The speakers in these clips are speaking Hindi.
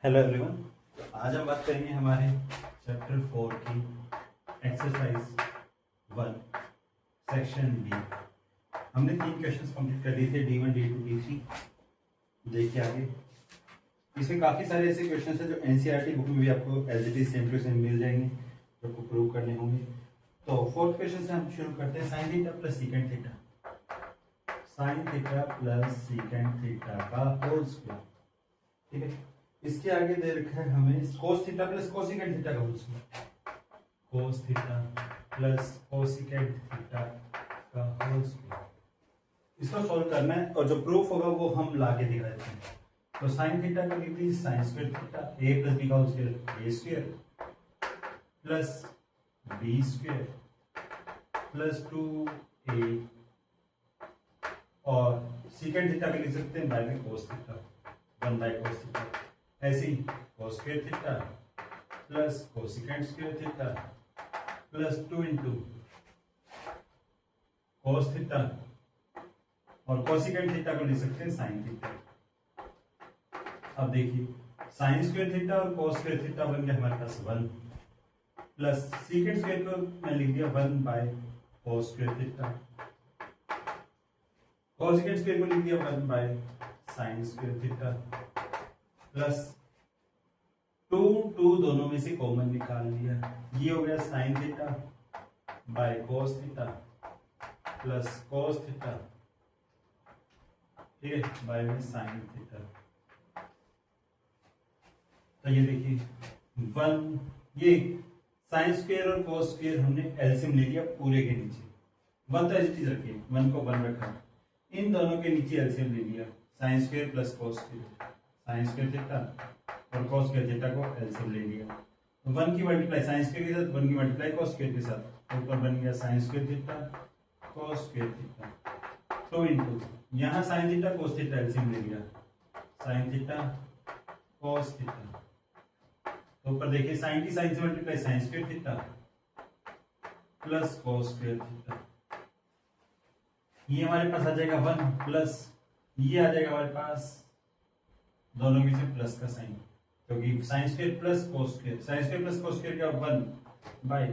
Hello everyone. आज हम बात करेंगे हमारे चैप्टर 4 की एक्सरसाइज 1 सेक्शन बी। हमने 3 क्वेश्चंस कंप्लीट कर लिए थे, D1, D2, D3। देखिए आगे इसमें काफ़ी सारे ऐसे क्वेश्चंस हैं जो एनसीईआरटी बुक में भी आपको as it is same to same मिल जाएंगे, जो आपको प्रूव करने होंगे। तो फोर्थ क्वेश्चन से हम शुरू करते हैं। Sine theta plus secant theta, sine theta plus secant theta का होल स्क्वायर। ठीक है, इसके आगे दे रखा है हमें cos theta plus cosecant theta का whole square, cos theta plus cosecant theta का होल स्क्वायर। इसको सॉल्व करना है और जो प्रूफ होगा वो हम लाके दिखा देते हैं। तो साइन थीटा का लिख दीजिए sine square theta, a plus b का whole square a square plus b square plus 2a, और सीकेंड थीटा का लिख सकते हैं बाय में cos theta, 1 by cos theta. ऐसे ही cos square theta plus cosecant square theta plus 2 into cos theta, और कोसिकेंड थीटा को लिख सकते हैं साइन थीटा। अब देखिए साइन स्क्वायर थीटा और cos स्क्वायर थीटा बन गया हमारे पास 1, प्लस सीकेंड स्क्वायर को मैं लिख दिया 1 by cos square theta, cosecant square को लिख दिया 1 by sine square theta, plus 2 दोनों में से कॉमन निकाल लिया। ये हो गया sign theta bye cos theta plus cos theta, ठीक है, बाय में साइन थीटा। तो ये देखिए 1, ये साइन स्क्वायर और cos स्क्वायर हमने एलसीएम ले लिया पूरे के नीचे। 1 तो एज इट इज रखिए, 1 को 1 रखा, इन दोनों के नीचे एलसीएम ले लिया, sign square plus cos square, sine square theta और cos स्क्वायर थीटा को एलसीएम ले लिया। 1 की मल्टीप्लाई साइन स्क्वायर के साथ, 1 की मल्टीप्लाई cos स्क्वायर के साथ, तो ऊपर बन गया sign square theta cos square theta. तो इनटू यहाँ sign theta cos theta LCM ले लिया, साइन थीटा cos थीटा, तो ऊपर देखिए साइन की साइन से multiply sign square theta plus cos square theta. ये हमारे पास आ जाएगा 1 प्लस ये आ जाएगा हमारे पास दोनों में से प्लस का साइन, क्योंकि sine square plus cos square, sine square plus cos square का 1 by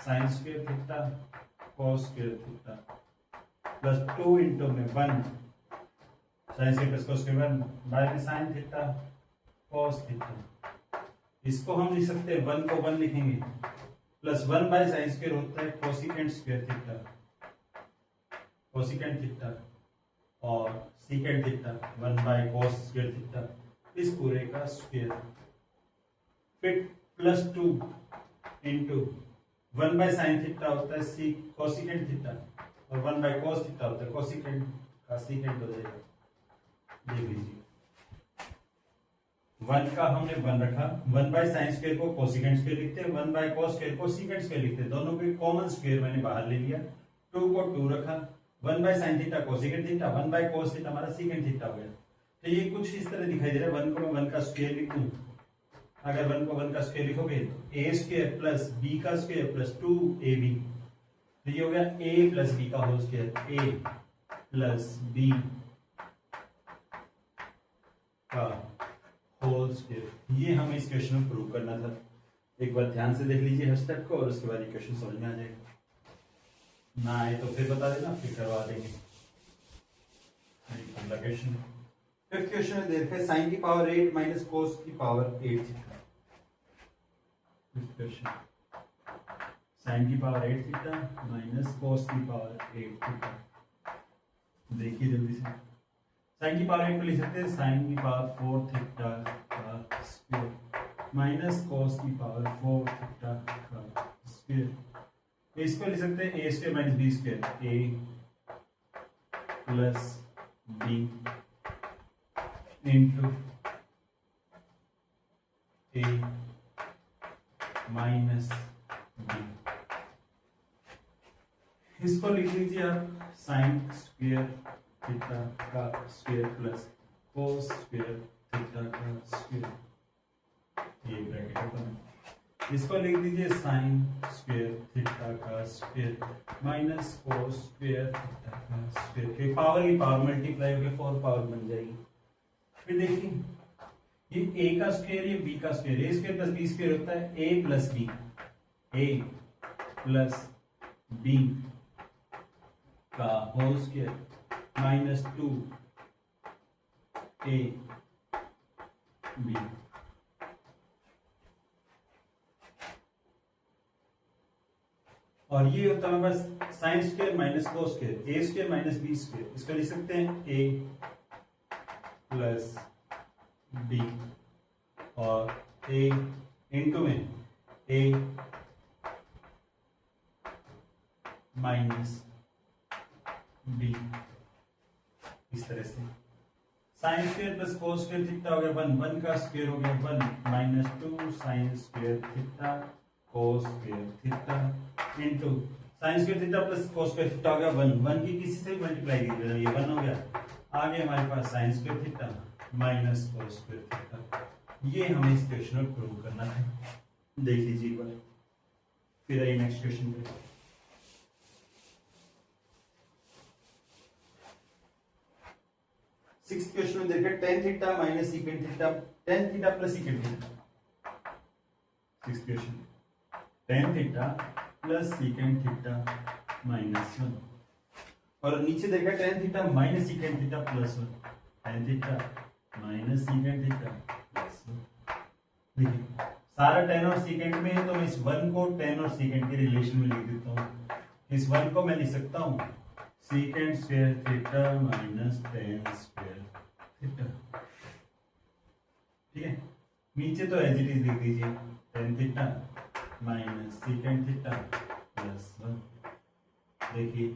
sine square theta cos square theta plus 2 into में 1 sine square plus cos square 1 by में साइन थीटा cos थीटा। इसको हम लिख सकते हैं 1 को 1 लिखेंगे, प्लस 1 बाय साइन स्क्वायर होता है cosecant square theta, cosecant theta, और secant theta 1 by cos square theta, इस पूरे का स्क्वायर, फिर plus 2 into 1 by sine theta होता है कोसिकेंड थीटा, और 1 बाय cos थीटा होता है कोसिकेंड का सीकेंड हो जाएगा। देख लीजिए 1 का हमने 1 रखा, 1 बाय साइन स्क्वायर को कोसिकेंड स्क्वायर लिखते हैं, 1 बाय cos स्क्वायर को सीकेंड स्क्वायर लिखते हैं, दोनों के कॉमन स्क्वायर मैंने बाहर ले लिया, 2 को 2 रखा, 1 by sine theta cosecant theta, 1 by cos theta हमारा सीकेंड थीटा हो गया। तो ये कुछ इस तरह दिखाई दे रहा है, 1 को मैं 1 का स्क्वायर लिख दूं, अगर 1 को 1 का स्क्वायर लिखोगे तो a स्क्वायर प्लस b का स्क्वायर प्लस 2ab, तो ये हो गया a प्लस b का whole square, a plus b का होल स्क्वायर। ये हमें इस क्वेश्चन में प्रूव करना था। एक बार ध्यान से देख लीजिए हर स्टेप को, और उसके बाद ये क्वेश्चन समझ में आ जाएगा। ना आए तो फिर बता देना, फिर करवा देंगे। अगला क्वेश्चन, फिफ्थ क्वेश्चन में दे रखा है साइन की पावर 8 माइनस cos की power 8 theta. Fifth question, sine की पावर 8 थीटा माइनस cos की पावर 8 थीटा। देखिए जल्दी से, साइन की पावर 8 को लिख सकते हैं साइन की पावर 4 थीटा का स्क्वायर माइनस cos की पावर 4 थीटा का स्क्वायर। इसको लिख सकते हैं a square minus b square, a plus b into a minus b। इसको लिख लीजिए आप साइन स्क्वायर थीटा का square plus cos square theta का स्क्वायर, ये ब्रैकेट ओपन है। इसको लिख दीजिए साइन स्क्वायर थीटा का square minus cos square theta का स्क्वायर, पावर की पावर मल्टीप्लाई होकर 4 पावर बन जाएगी। फिर देखिए ये a का स्क्वायर ये b का square, a square plus b square होता है a plus b, a plus b का whole square minus 2 a b। और ये होता है हमारे पास sine square minus cos square, a square minus b square. इसको लिख सकते हैं a प्लस b और a इंटू में a माइनस b, इस तरह से। Sine square plus cos square theta हो गया 1, 1 का स्क्वायर हो गया 1 minus 2 sign square theta cos square theta into sine square theta plus cos square theta हो गया 1, 1 की किसी से मल्टीप्लाई कीजिए, ये 1 हो गया। आगे हमारे पास sine square theta minus cos square theta. ये हमें इस क्वेश्चन में प्रूव करना है, देख लीजिए एक बार। फिर आइए नेक्स्ट क्वेश्चन पे। सिक्स्थ क्वेश्चन में देखिए tan theta minus secant theta, tan theta plus secant theta. Sixth question tan theta plus secant theta minus 1, और नीचे देखिए tan theta minus secant theta plus 1, tan theta minus secant theta plus 1। देखिए सारा tan और सीकेंट में है, तो मैं इस 1 को tan और सीकेंट के रिलेशन में लिख देता हूँ। इस 1 को मैं लिख सकता हूँ secant square theta minus tan square theta, ठीक है। नीचे तो एज इट इज लिख दीजिए tan theta minus secant theta plus 1। देखिए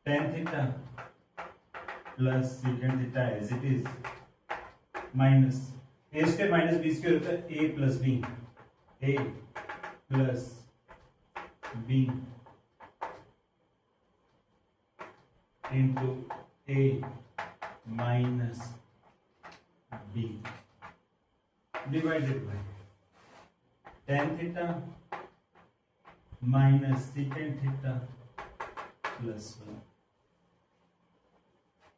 tan theta plus secant theta as it is minus a square minus b square होता है a plus b, a plus b into a minus b divided by tan theta minus secant theta plus 1।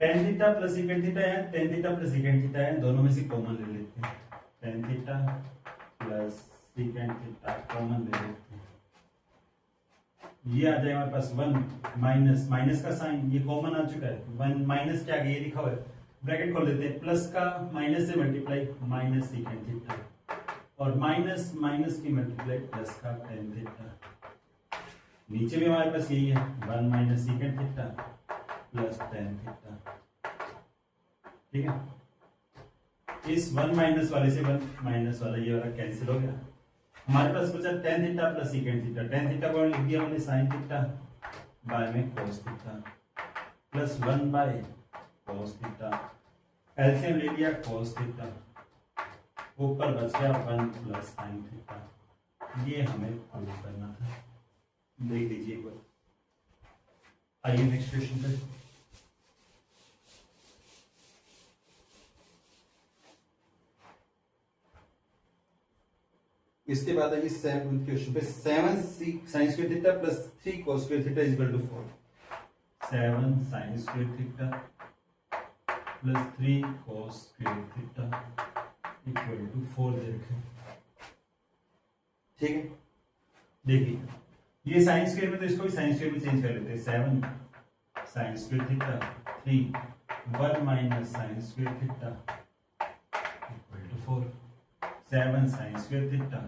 tan theta plus secant theta है, tan theta plus secant theta है, दोनों में से कॉमन ले लेते हैं। tan theta plus secant theta common ले लेते हैं, ये आ जाएगा हमारे पास 1 माइनस, माइनस का साइन ये कॉमन आ चुका है, 1 माइनस क्या ये लिखा हुआ है, ब्रैकेट खोल देते हैं, प्लस का माइनस से मल्टीप्लाई माइनस सीकेंट थीटा, और माइनस माइनस की मल्टीप्लाई प्लस का tan थीटा। नीचे भी हमारे पास यही है 1 minus secant theta plus tan theta, ठीक है। इस 1 माइनस वाले से 1 माइनस वाला ये वाला कैंसिल हो गया, हमारे पास बचा tan theta plus secant theta. tan theta को लिख दिया हमने sin थीटा बाय में cos theta plus 1 by cos theta, LCM ले लिया cos थीटा, ऊपर बच गया 1 प्लस sin थीटा। ये हमें प्रूव करना था, देख लीजिए एक बार। आइए नेक्स्ट क्वेश्चन पे। इसके बाद आइए 7th क्वेश्चन पे। 7 sin square theta plus 3 cos square theta is equal to 4। 7 sin square theta plus 3 cos square theta equal to 4 दे रखे, ठीक है। देखिए ये साइन स्क्वायर में, तो इसको भी साइन स्क्वायर में चेंज कर लेते हैं। 7 sin square theta 3 1 minus sin square theta equal to 4। 7 sin square theta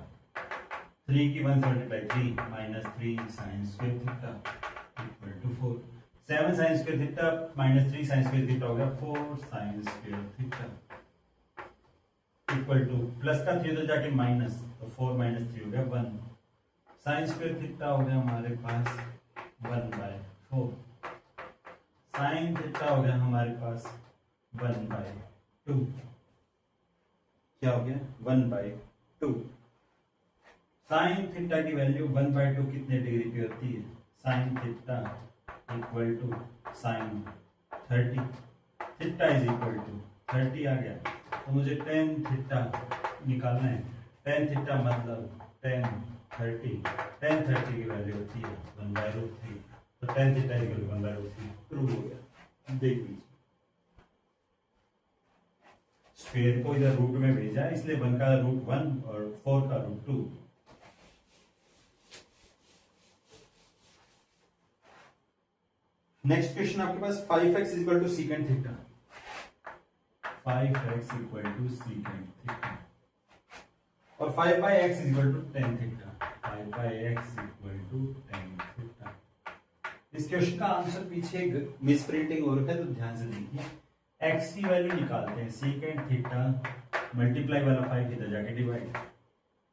3 की 1 से multiply 3 minus 3 sin square theta equal to 4। 7 sin square theta minus 3 sin square theta हो गया 4 sin square theta equal to, plus का 3 तो जाके माइनस, तो 4 माइनस 3 हो गया 1। sin स्क्वायर थीटा हो गया हमारे पास 1 बाय 4। sin थीटा हो गया हमारे पास 1 बाय 2, क्या हो गया 1 बाय 2। साइन थीटा की वैल्यू 1 बाय 2 कितने डिग्री की होती है, sine theta equal to sine 30, theta is equal to 30 आ गया, तो मुझे tan थीटा निकालना है। tan थीटा मतलब tan 30 की वैल्यू होती है 1 बाय रूट 3, तो tan theta equal to 1 by root 3 prove हो गया, देख लीजिए। स्क्वायर को इधर रूट में भेजा, इसलिए 1 का रूट 1 और 4 का रूट 2। नेक्स्ट क्वेश्चन आपके पास 5x equal to secant theta, 5x equal to secant theta और 5/x equal to tan theta, 5/x equal to tan theta. इस क्वेश्चन का आंसर पीछे मिस प्रिंटिंग हो रखा है, तो ध्यान से देखिए। x की वैल्यू निकालते हैं, सीकेंट थीटा मल्टीप्लाई वाला 5 इधर जाके डिवाइड,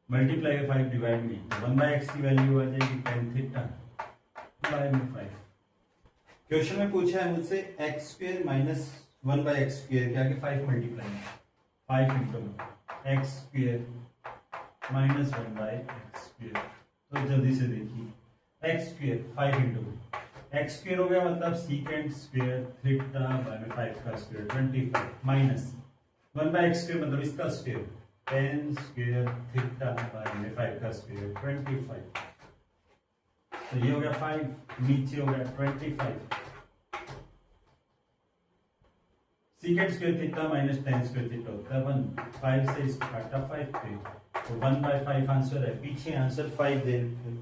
मल्टीप्लाई में 5 डिवाइड में, तो 1/x की वैल्यू आ जाएगी टेन थीटा बाय में 5। क्वेश्चन में पूछा है मुझसे x square minus 1/x square के आगे 5 multiply, 5 into x square minus 1/x square. तो जल्दी से देखिए, x square 5 into x square हो गया, मतलब सीकेंट स्क्वायर थीटा बाय में 5 का स्क्वायर 25 माइनस 1/x स्क्वायर मतलब इसका स्क्वायर 10 स्क्वायर थीटा बाय में 5 का स्क्वायर 25। तो ये हो गया 5, नीचे हो गया 25। Secant square theta minus 10 square theta होता है 1, 5 से इसको काटा 5 पे, तो 1/5 आंसर है। पीछे आंसर 5 दे रखे,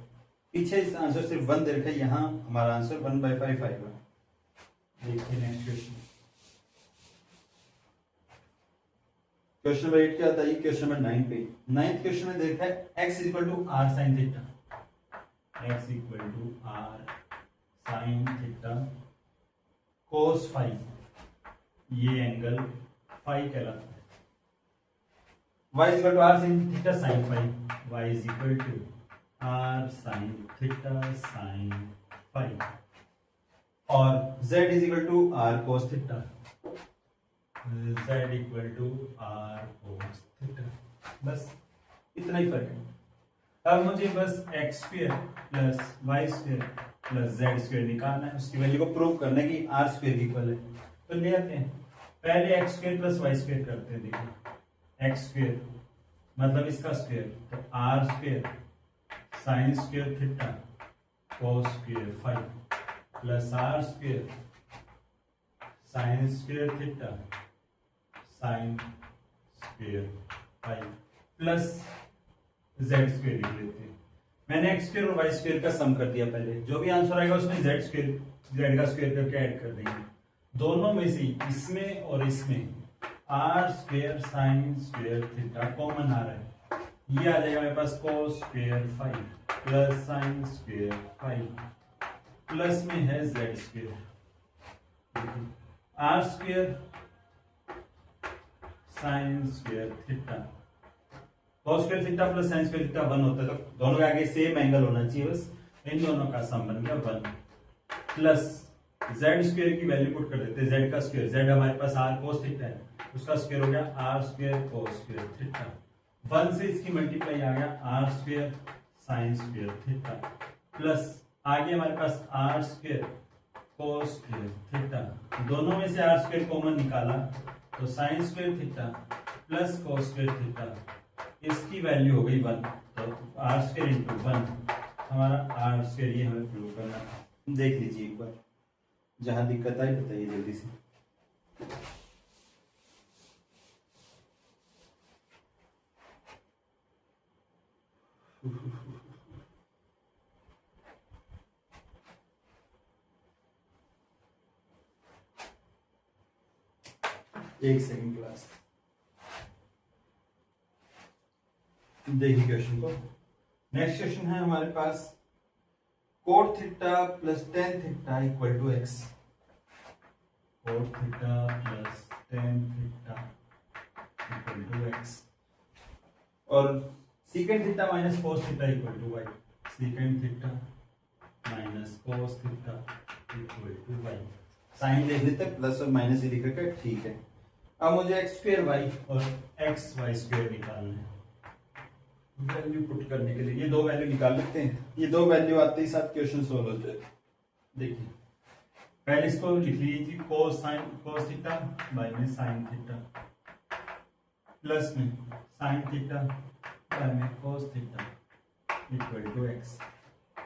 पीछे इस आंसर सिर्फ 1 दे रखा है, यहाँ हमारा आंसर 1/5 आएगा। देखिए नेक्स्ट क्वेश्चन, क्वेश्चन नंबर 8 क्या बताइए, क्वेश्चन नंबर 9 पे। 9th क्वेश्चन में देखा है x equal to r sine theta, x equal to r sine theta cos phi, ये एंगल फाई कहलाता है। y equal to r sine theta sine phi, y is equal to r sine theta sine phi, और z is equal to r cos theta, z equal to r cos theta. बस इतना ही फर्क है। अब मुझे बस x square plus y square plus z square निकालना है, उसकी वैल्यू को प्रूव करना है कि आर स्क्वायर इक्वल है। तो ले आते हैं, पहले x square plus y square करते हैं। देखिए x स्क्वायर मतलब इसका स्क्वायर, तो r square sine square theta cos square phi plus r square sine square theta sine square phi plus z square लिख लेते हैं। मैंने एक्स स्क्वायर और वाई स्क्वायर का सम कर दिया पहले, जो भी आंसर आएगा उसमें जेड स्क्वायर, जेड का स्क्वायर करके ऐड कर देंगे। दोनों में से इसमें और इसमें r square sine square theta common आ रहा है, ये आ जाएगा मेरे पास cos square phi plus sine square phi, plus में है z square, r square sine square theta cos square theta plus sine square theta 1 होता है, तो दोनों के आगे सेम एंगल होना चाहिए, बस इन दोनों का सम बन गया 1 प्लस जेड स्क्वायर की वैल्यू पुट कर देते हैं, जेड का स्क्वायर, जेड हमारे पास आर कोस थीटा है, उसका स्क्वायर हो गया r square cos square theta, 1 से इसकी मल्टीप्लाई आ गया r square sine square theta plus आगे हमारे पास r square cos square theta, दोनों में से आर स्क्वायर कॉमन निकाला तो sine square theta plus cos square theta, इसकी वैल्यू हो गई 1, तो आर स्क्वायर इंटू 1 हमारा आर स्क्वायर, ये हमें प्रूव करना है। देख लीजिए एक बार, जहां दिक्कत आई बताइए जल्दी से। एक सेकंड क्लास, देखिए क्वेश्चन को। नेक्स्ट क्वेश्चन है हमारे पास cot theta plus tan theta equal to x, cot theta plus tan theta equal to x, और secant theta minus cos theta equal to y, secant theta minus cos theta equal to y. Sine लिख लेते हैं, प्लस और माइनस ही लिख रखा है, ठीक है। अब मुझे एक्स स्क्वायर वाई और एक्स वाई स्क्वायर निकालना है, वैल्यू पुट करने के लिए ये दो वैल्यू निकाल लेते हैं, ये दो वैल्यू आते ही साथ क्वेश्चन सोल्व होते हैं। देखिए पहले इसको लिख लीजिए, cos sine cos theta by में साइन थीटा प्लस में साइन थीटा बाय में cos theta equal to x,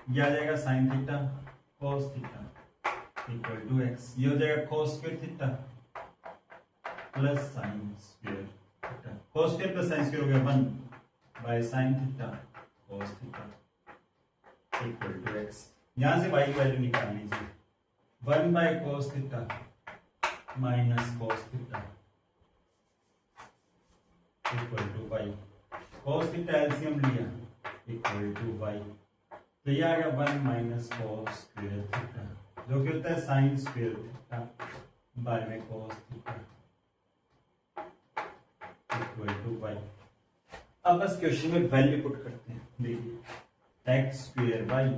ये आ जाएगा sine theta cos theta equal to x, ये हो जाएगा cos square theta plus sine square theta. Cos square plus sine square हो गया 1 by sine theta cos theta equal to x. यहां से y की वैल्यू निकाल लीजिए 1 by cos theta minus cos theta equal to y। Cos theta LCM लिया इक्वल टू y, तो ये आ गया 1 माइनस कॉस स्क्वायर थीटा जो कि होता है साइन स्क्वायर थीटा बाय में cos theta equal to y। अब बस क्वेश्चन में वैल्यू पुट करते हैं। देखिए एक्स स्क्वायर वाई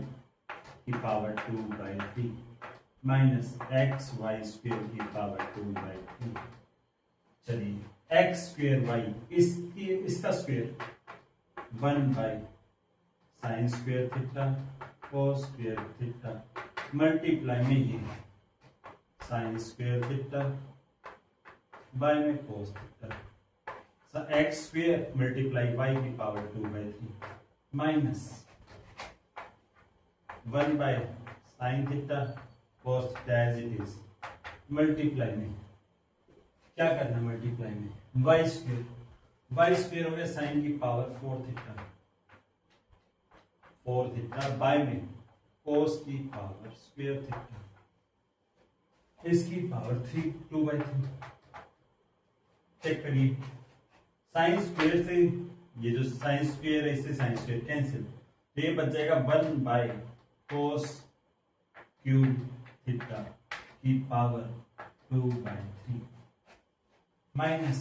की power 2/3 minus x y square की पावर 2/3। चलिए एक्स स्क्वायर वाई इसका square 1 by sine square theta cos square theta multiply में ये साइन स्क्वायर थीटा बाय में cos theta x square multiply y की power 2/3 minus 1 by sine theta cos theta as it is multiply में क्या करना मल्टीप्लाई में वाई स्क्वायर हो गया साइन की पावर 4 थीटा बाय में कोस की पावर स्क्वायर थीटा इसकी पावर 2/3। चेक करिए साइन स्क्वायर से ये जो साइन स्क्वायर है इससे साइन स्क्वायर कैंसिल, तो ये बच जाएगा 1 बाय कोस क्यूब थीटा की पावर 2/3 माइनस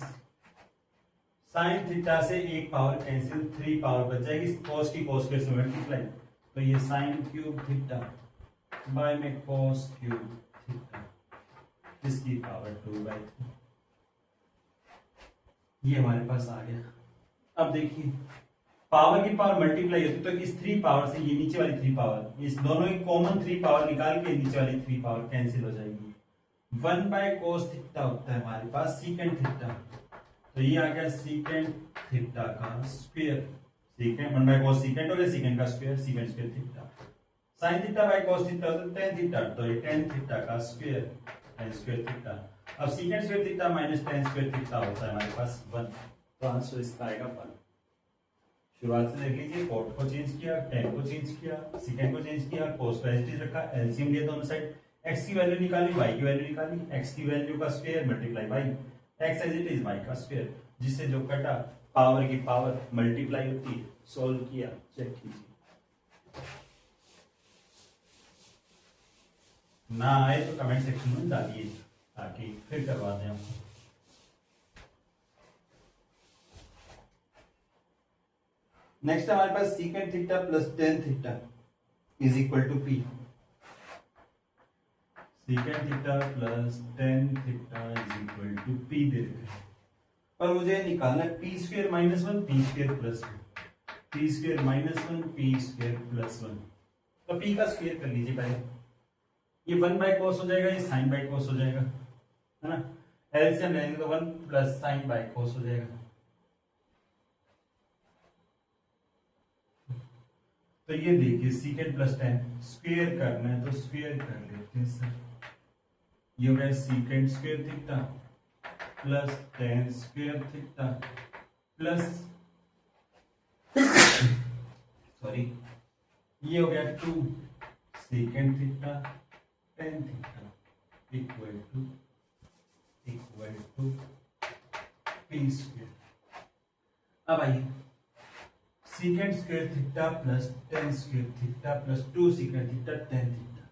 साइन थीटा से एक पावर कैंसिल 3 पावर बच जाएगी कॉस की कॉस स्क्वायर से मल्टीप्लाई, तो ये साइन क्यूब थीटा बाय में कॉस क्यूब थीटा इसकी पावर 2/3 ये हमारे पास आ गया। अब देखिए पावर की पावर मल्टीप्लाई होती तो इस 3 पावर से ये नीचे वाली 3 पावर इस दोनों की कॉमन 3 पावर निकाल के नीचे वाली 3 पावर कैंसिल हो जाएगी। 1 बाय कोस थीटा होता है हमारे पास सीकेंट थीटा, तो ये आ गया सीकेंट थीटा का square. Secant 1 by cos secant हो गया सीकेंट का square secant square theta sine theta by cos theta होता है tan थीटा, तो ये tan थीटा का स्क्वायर tan स्क्वायर थीटा। अब secant square theta minus tan square theta होता है हमारे पास 1, तो आंसर इसका आएगा 1। शुरुआत से देख लीजिए कोट को चेंज किया tan को चेंज किया सीकेंट को चेंज किया कोस को एज इट इज रखा एलसीएम लिया दोनों साइड x की वैल्यू निकाली y की वैल्यू निकाली x की वैल्यू का square multiply y x as it is y का स्क्वायर जिससे जो कटा पावर की पावर मल्टीप्लाई होती है सॉल्व किया चेक कीजिए। ना आए तो कमेंट सेक्शन में डालिए ताकि फिर करवा दें आपको। नेक्स्ट हमारे पास secant theta plus tan theta is equal to p। Secant theta plus tan theta is equal to p दे रहे हैं और मुझे निकालना है p square minus 1 p square plus 1 p square minus 1 p square plus 1। तो p का स्क्वायर कर लीजिए पहले, ये 1 बाय कोस हो जाएगा ये साइन बाय कोस हो जाएगा है ना, एलसीएम लेंगे तो 1 प्लस साइन बाय कोस हो जाएगा। तो ये देखिए सीकेंट प्लस tan स्क्वायर करना है तो स्क्वायर कर लेते हैं सर, ये हो गया secant square theta plus tan square theta plus sorry ये हो गया 2 secant theta tan theta equal to p square. अब आइए secant square theta plus tan square theta plus 2 secant theta tan theta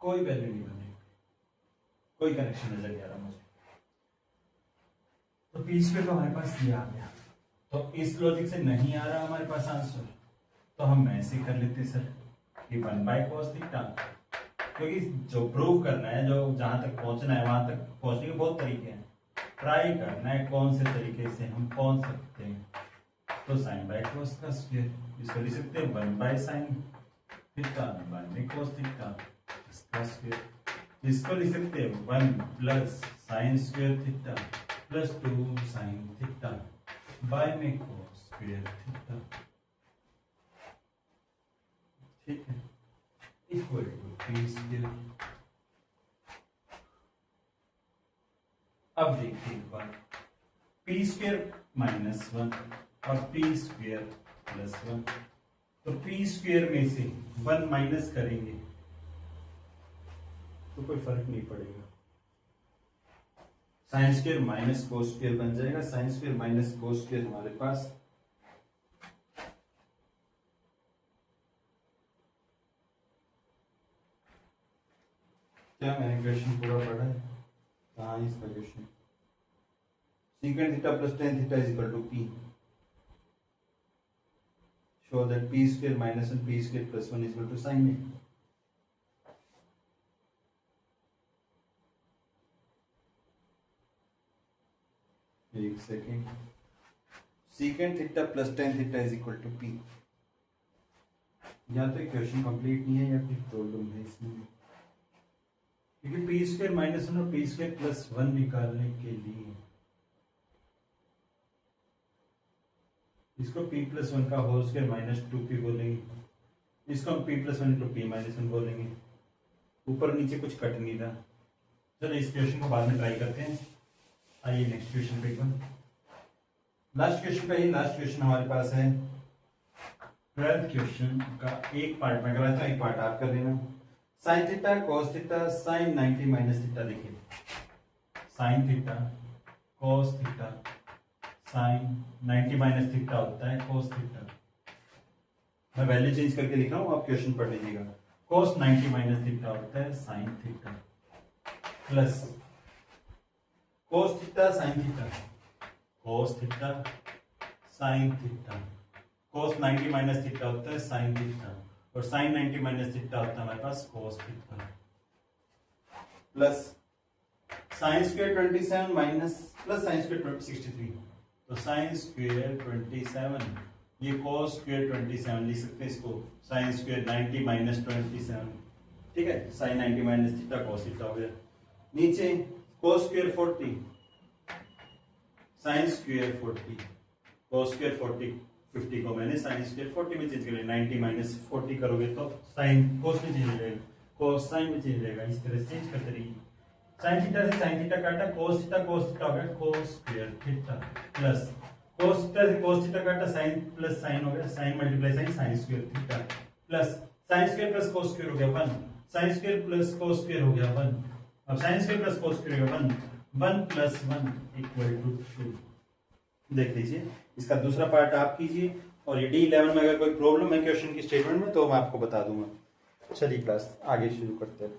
कोई वैल्यू नहीं बनेगी, कोई कनेक्शन नजर नहीं आ रहा मुझे, तो पी स्क्वायर तो हमारे पास ये आ गया। तो इस लॉजिक से नहीं आ रहा हमारे पास आंसर, तो हम ऐसे कर लेते सर कि 1 बाय cos थीटा, क्योंकि जो प्रूव करना है जो जहां तक पहुंचना है वहां तक पहुंचने के बहुत तरीके हैं, ट्राई करना है कौन से तरीके से हम पहुंच सकते हैं। तो साइन बाय cos का स्क्वायर इसको लिख सकते हैं 1 by sine theta bye cos theta इसका स्क्वायर, इसको लिख सकते हैं 1 plus sine square theta plus 2 sine theta by में cos स्क्वायर थीटा, ठीक है, इक्वल टू p स्क्वायर। अब देखिए एक बार, पी स्क्वेयर माइनस 1 और पी स्क्वेयर प्लस 1, तो पी स्क्वेयर में से 1 माइनस करेंगे तो कोई फर्क नहीं पड़ेगा, sine square minus cos square बन जाएगा। Sine square minus cos square हमारे पास क्या, मैंने क्वेश्चन पूरा पढ़ा है कहाँ है इसका question, secant theta plus tan theta is equal to p, show that p square minus 1 p square plus 1 is equal to sin a। एक second, secant theta plus tan theta is equal to p, या तो क्वेश्चन कंप्लीट नहीं है या फिर प्रॉब्लम है इसमें, क्योंकि पी स्क्वायर माइनस 1 और पी स्क्वायर प्लस 1 निकालने के लिए इसको p प्लस 1 का होल स्क्वायर माइनस 2p बोलेंगे, इसको हम p plus 1 into p minus 1 बोलेंगे, ऊपर नीचे कुछ कट नहीं रहा। चलो इस क्वेश्चन को बाद में ट्राई करते हैं। आइए नेक्स्ट क्वेश्चन पे एक बार, लास्ट क्वेश्चन का ही लास्ट क्वेश्चन हमारे पास है 12th क्वेश्चन का, एक पार्ट में कराता हूँ, एक पार्ट आप कर देना। Sine theta cos theta sine 90 minus theta, देखिए sine theta cos theta sine 90 minus theta होता है कॉस थीटा, मैं वैल्यू चेंज करके लिख रहा हूँ, आप क्वेश्चन पढ़ लीजिएगा। कॉस 90 माइनस थीटा होता है sine theta plus cos theta sine theta, cos theta sine theta, cos 90 minus theta होता है साइन थीटा और साइन 90 माइनस थीटा होता है हमारे पास cos theta, plus sine square 27 minus plus sine square 63, तो साइन स्क्वायर 27, ये कॉस स्क्वायर 27 लिख सकते हैं इसको, साइन स्क्वायर 90 माइनस 27, ठीक है, sine 90 minus theta cos theta हो गया। नीचे cos square 40 sine square 40, cos square 40 50 को मैंने साइन स्क्वायर 40 में चेंज कर लिया, 90 माइनस 40 करोगे तो साइन कॉस में चेंज हो जाएगा, कॉस साइन में चेंज हो जाएगा, इस तरह से चेंज करते रहिए। साइन थीटा से साइन थीटा काटा, cos थीटा हो गया cos square theta plus cos theta से cos थीटा काटा, साइन प्लस साइन हो गया sine multiply sine sine square theta plus sine square plus cos square हो गया 1, sine square plus cos square हो गया 1, अब sine square plus cos square हो गया 1 प्लस 1 इक्वल टू 2। देख लीजिए इसका दूसरा पार्ट आप कीजिए, और ये D11 में अगर कोई प्रॉब्लम है क्वेश्चन की स्टेटमेंट में तो मैं आपको बता दूंगा। चलिए क्लास आगे शुरू करते हैं।